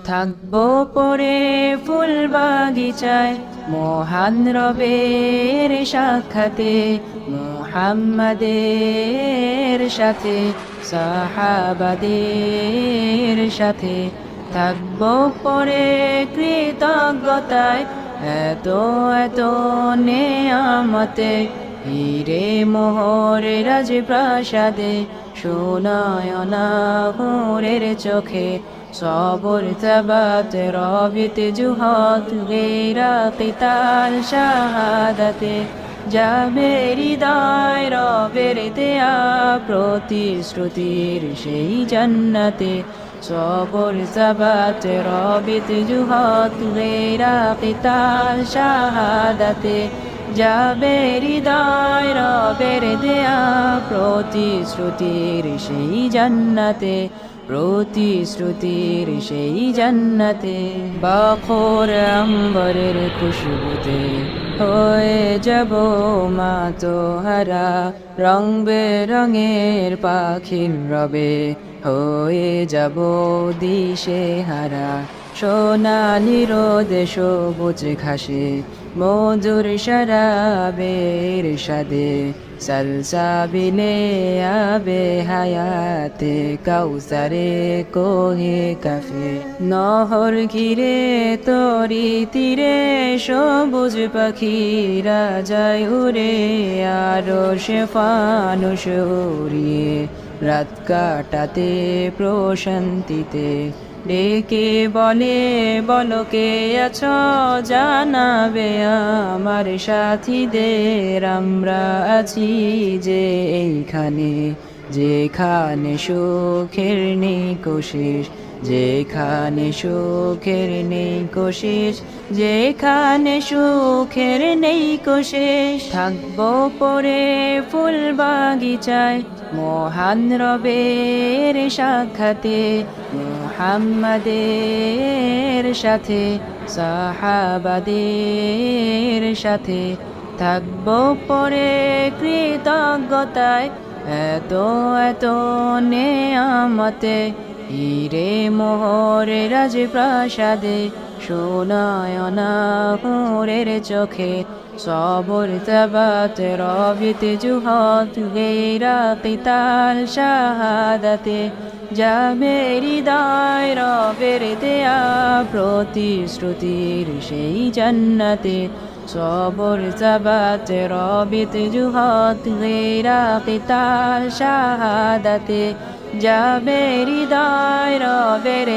থাকবো পরে ফুল বাগিচায় মহান রবের সাক্ষাতে, মুহাম্মাদের সাথে সাহাবাদের সাথে। থাকবো পরে কৃতজ্ঞতায় এত এত নেয়ামতে, হিরে মোহরে রাজপ্রাসাদে সোনায়না হুরের চোখে। সবর তাবাত রবিত জুহাত গেরা কিতাল শাহাদাতে, যাবে হৃদয় রবের দেয়া প্রতিশ্রুতির সেই জান্নাতে। সবর তাবাত রবিত জুহাত গেরা কিতাল শাহাদাতে, যাবে হৃদয় রবের দেয়া প্রতিশ্রুতির সেই জান্নাতে, প্রতিশ্রুতির সেই জান্নাতে। বাখর আম্বরের খুশবুতে হয়ে যাব মাতোহারা, রং বেরঙের পাখির রবে হয়ে যাব দিশে হারা। সোনালি রোদে সবুজ ঘাসে মধুর শরাবের সাদে, সলসাবিলে আবে হায়াতে কাউসারে কোহে কাফে। নহর ঘিরে তরি তীরে সবুজ পাখিরা যায় উড়ে, আরো সে ফানুস উড়িয়ে রাত কাটাতে প্রশান্তিতে। ডেকে বলে বলো কে আছো, জানাবে আমার সাথীদের আমরা আছি যে এইখানে, যেখানে সুখের নেই কোশিস, যেখানে সুখের নেই কোশিস, যেখানে সুখের নেই কোশিস। থাকবো পরে ফুল বাগিচায় মহান রবের সাক্ষাতে, মুহাম্মাদের সাথে সাহাবাদের সাথে। থাকবো পরে কৃতজ্ঞতায় এত এত নেয়ামতে, হিরে মোহরে রাজপ্রাসাদে সোনায়না হুরের চোখে। সবর তাবাত রবিত জুহাত গেরা কিতাল শাহাদাতে, যাবে হৃদয় রবের দেয়া প্রতিশ্রুতির সেই জান্নাতে। সবর তাবাত রবিত জুহাত গেরা কিতাল শাহাদাতে, যাবে হৃদয় রবের